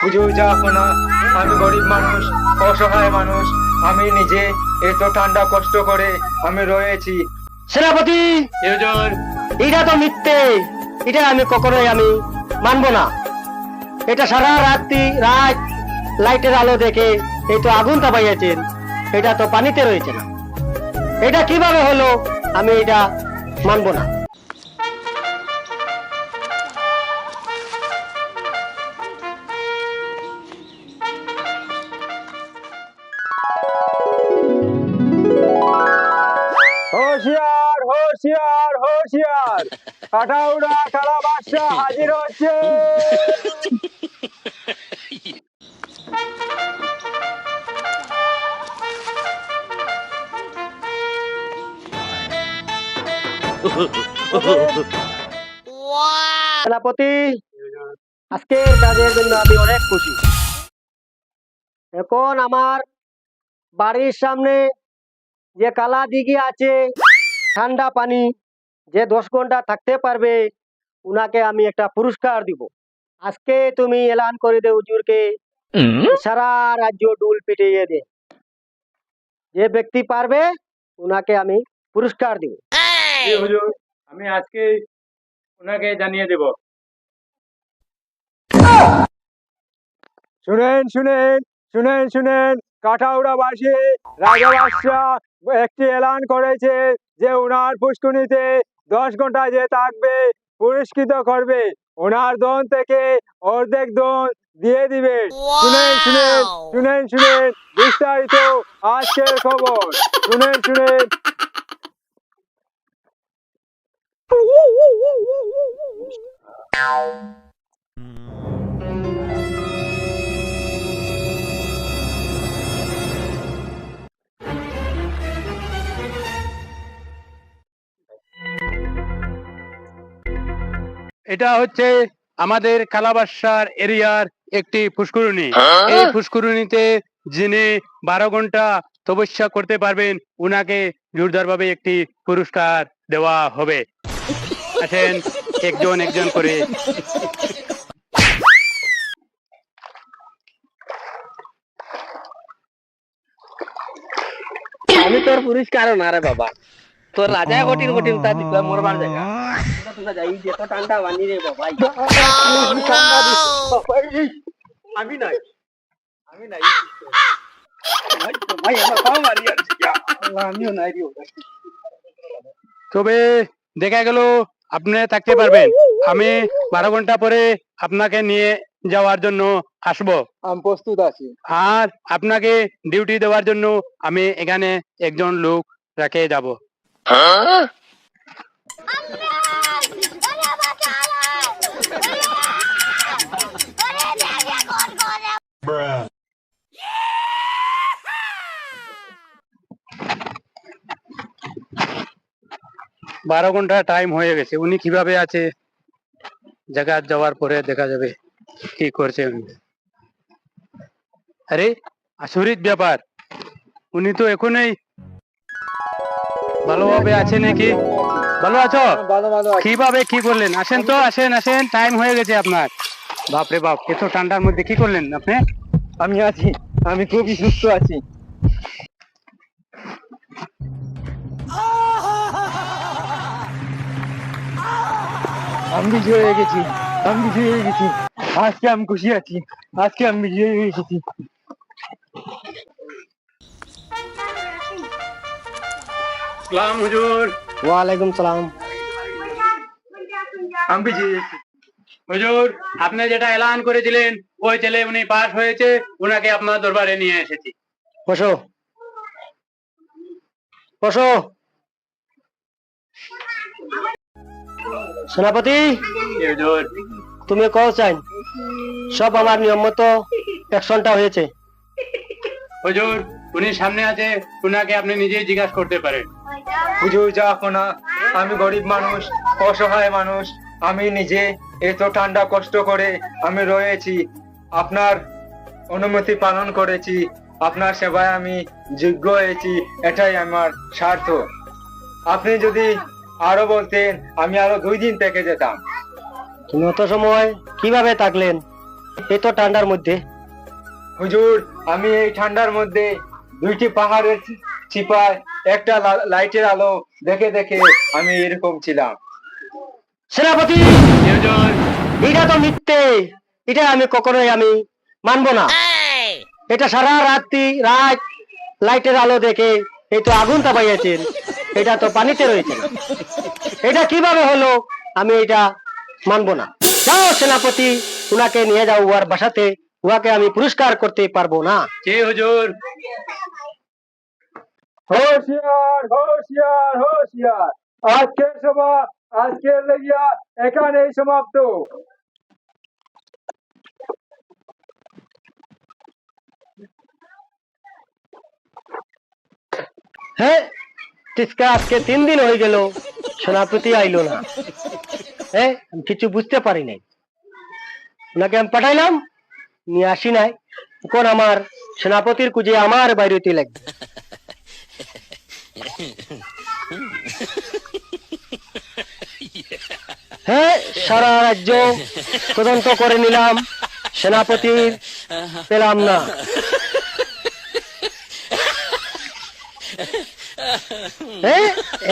হুজুর যাবো না, আমি গরিব মানুষ, অসহায় মানুষ। আমি নিজে এত ঠান্ডা কষ্ট করে আমি রয়েছি। সেনাপতি, হুজুর, এটা তো মিথ্যে। এটা আমি কখনোই মানবো না। এটা সারা রাত লাইটের আলো দেখে এই তো আগুন তাপাইয়াছেন, এটা তো পানিতে রয়েছে না। এটা কিভাবে হলো? আমি এটা মানবো না। হোশিয়ার হোশিয়ার হোশিয়ার, কাটাউড়া কালা বাদশা হাজির হচ্ছে। সেনাপতি, আজকের কাজের জন্য আমি অনেক খুশি। এখন আমার বাড়ির সামনে যে কালা দিঘি আছে, ঠান্ডা পানি, যে 10 ঘন্টা থাকতে পারবে উনাকে আমি একটা পুরস্কার দিব। আজকে তুমি এলান করে দে হুজুরকে, সারা রাজ্য ডুল পিটিয়ে দে। যে ব্যক্তি পারবে উনাকে আমি পুরস্কার দিব। জি হুজুর, আমি আজকে ওনাকে জানিয়ে দেব। শুনেন শুনেন শুনেন শুনেন, কাঠাউড়াবাসী রাজা বাদশাহ একটি এলান করেছে যে ওনার পুষ্কুনিতে 10 ঘন্টা যে থাকবে পুরস্কৃত করবে, ওনার দন থেকে অর্ধেক দন দিয়ে দিবে। শুনেন শুনেন শুনেন শুনেন, বিস্তারিত আজকের খবর শুনেন শুনেন। এটা হচ্ছে আমাদের কালাবাসার এরিয়ার একটি পুষ্করিণী। এই পুষ্করিণীতে যিনি 12 ঘন্টা তপস্যা করতে পারবেন উনাকে জোরদারভাবে একটি পুরস্কার দেওয়া হবে। আসেন একজন একজন করে। আমি তোর পুরস্কার না রে বাবা, তোর রাজা কঠিন কঠিন তা দিতে মরবার জায়গা। তোমরা যাই যেত ঠান্ডা বানি রে বাবা। আমি নাই, আমি নাই, ভাই আমার খাওয়া মারি আমিও নাই রে। তবে দেখা গেল আপনি থাকতে পারবেন। আমি 12 ঘন্টা পরে আপনাকে নিয়ে যাওয়ার জন্য আসবো। আমি প্রস্তুত আছি। আর আপনাকে ডিউটি দেওয়ার জন্য আমি এখানে একজন লোক রেখে যাব। বারো ঘন্টা টাইম হয়ে গেছে, উনি কিভাবে আছে জায়গা যাওয়ার পরে দেখা যাবে কি করছে উনি। আরে আচরিত ব্যাপার, উনি তো এখনই ভালোভাবে আছে নাকি? ভালো আছো? ভালো ভালো আছি। কিভাবে কি করলেন? আসেন তো, আসেন আসেন, টাইম হয়ে গেছে আপনার। বাপরে বাপ, এত ঠান্ডার মধ্যে কি করলেন আপনি? আমি আছি, আমি খুবই সুস্থ আছি। আমি বিজয় হয়ে গেছি, আমি বিজয় হয়ে গেছি। আজকে আমি খুশি আছি, আজকে আমি বিজয় হয়ে গেছি। সালাম হুজুর। ওয়ালাইকুম সালাম। আমি বিজয় হয়েছি। হুজুর, আপনি যেটা এলান করেছিলেন ওই ছেলে উনি পাস হয়েছে, উনাকে আপনার দরবারে নিয়ে এসেছি। বসো বসো। সেনাপতি, হুজুর, তুমি কও চাই সব আমার নিয়ম মতো অ্যাকশনটা হয়েছে। হুজুর উনি সামনে আছে, উনাকে আপনি নিজেই জিজ্ঞাসা করতে পারেন। হুজুর যাবো না, আমি গরিব মানুষ, অসহায় মানুষ। আমি নিজে এত ঠান্ডা কষ্ট করে আমি রয়েছি। আপনার অনুমতি পালন করেছি, আপনার সেবায় আমি যোগ্য হয়েছি, এটাই আমার স্বার্থ। আপনি যদি আরো বলতেন আমি আরো 2 দিন থেকে যেতাম। তুমি অত সময় কিভাবে থাকলেন? এত ঠান্ডার মধ্যে? হুজুর, আমি এই ঠান্ডার মধ্যে দুইটি পাহাড়ের চিপায় একটা লাইটের আলো দেখে দেখে আমি এরকম ছিলাম। সেনাপতি, জি হুজুর। এটা তো মিথ্যে, এটা আমি কখনোই আমি মানবো না। এটা সারা রাত লাইটের আলো দেখে এই তো আগুন তাপাইয়াছেন, এটা তো পানিতে রয়েছে না। এটা কিভাবে হলো? আমি এটা মানবো না। যাও সেনাপতি, উনাকে নিয়ে যাও উহার বাসাতে, উহাকে আমি পুরস্কার করতে পারবো না। জি হুজুর। হোশিয়ার হোশিয়ার হোশিয়ার, আজকের সভা আজকের লেগিয়া এখানেই সমাপ্ত। হ্যাঁ, তিস্কা আজকে 3 দিন হয়ে গেল, সেনাপতি আইলো না। হ্যাঁ, আমি কিছু বুঝতে পারি নাই। ওনাকে আমি পাঠাইলাম, নিয়ে আসি নাই। এখন আমার সেনাপতির কুজে আমার বাইরেতে লাগবে। হ্যাঁ, সারা রাজ্য তদন্ত করে নিলাম, সেনাপতির পেলাম না।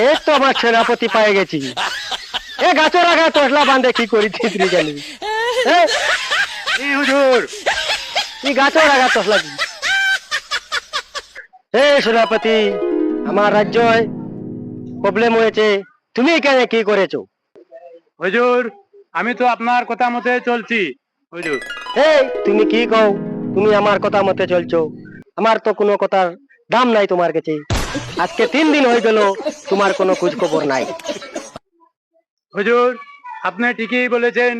এই তো আমার সেনাপতি পায়ে গেছি। এ গাছের আগায় তসলা বান্ধে কি করি চিত্রি জানি। জি হুজুর। কি গাছের আগায় তসলা কি? হে সেনাপতি, আমার রাজ্যে প্রবলেম হয়েছে, তুমি এখানে কি করেছো? হুজুর, আমি তো আপনার কথা মতে চলছি হুজুর। এই তুমি কি কও? তুমি আমার কথা মতে চলছো? আমার তো কোনো কথার দাম নাই তোমার কাছে। আজকে 3 দিন হয়ে গেল, তোমার কোনো খোঁজ খবর নাই। হুজুর, আপনি ঠিকই বলেছেন,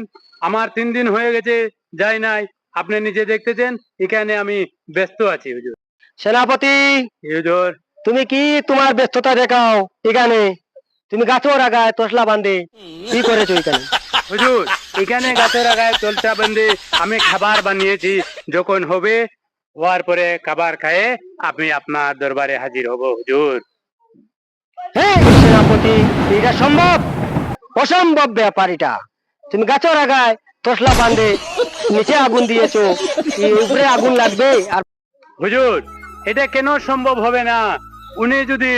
আমার 3 দিন হয়ে গেছে যাই নাই। আপনি নিজে দেখতেছেন এখানে আমি ব্যস্ত আছি হুজুর। সেনাপতি, হুজুর। তুমি কি তোমার ব্যস্ততা দেখাও এখানে? তুমি গাছের আগায় তসলা বান্ধে কি করেছো এখানে? হুজুর, এখানে গাছের আগায় চলতা বন্ধে আমি খাবার বানিয়েছি, যখন হবে হওয়ার পরে খাবার খায়ে আমি আপনার দরবারে হাজির হব হুজুর। হ্যাঁ সেনাপতি, এটা সম্ভব? অসম্ভব ব্যাপার এটা। তুমি গাছের আগায় তসলা বান্ধে নিচে আগুন দিয়েছো, উপরে আগুন লাগবে? আর হুজুর, এটা কেন সম্ভব হবে না? উনি যদি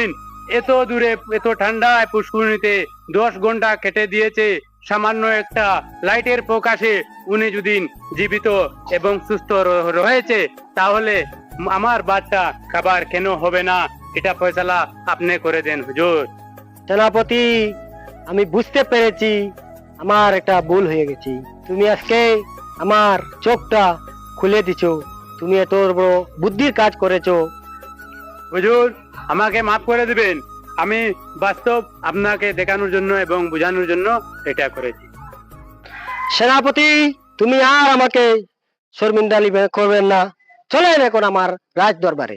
এত দূরে এত ঠান্ডায় পুষ্করিণীতে 10 ঘন্টা কেটে দিয়েছে সামান্য একটা লাইটের প্রকাশে, উনি যদি জীবিত এবং সুস্থ রয়েছে, তাহলে আমার বাচ্চা খাবার কেন হবে না? এটা ফয়সালা আপনি করে দেন হুজুর। সেনাপতি, আমি বুঝতে পেরেছি আমার একটা ভুল হয়ে গেছি। তুমি আজকে আমার চোখটা খুলে দিছো, তুমি এত বড় বুদ্ধির কাজ করেছো। হুজুর, আমাকে মাফ করে দিবেন। আমি বাস্তব আপনাকে দেখানোর জন্য এবং বোঝানোর জন্য এটা করেছি। সেনাপতি, তুমি আর আমাকে শর্মিন্দা করবেন না। চলেন এখন আমার রাজ দরবারে।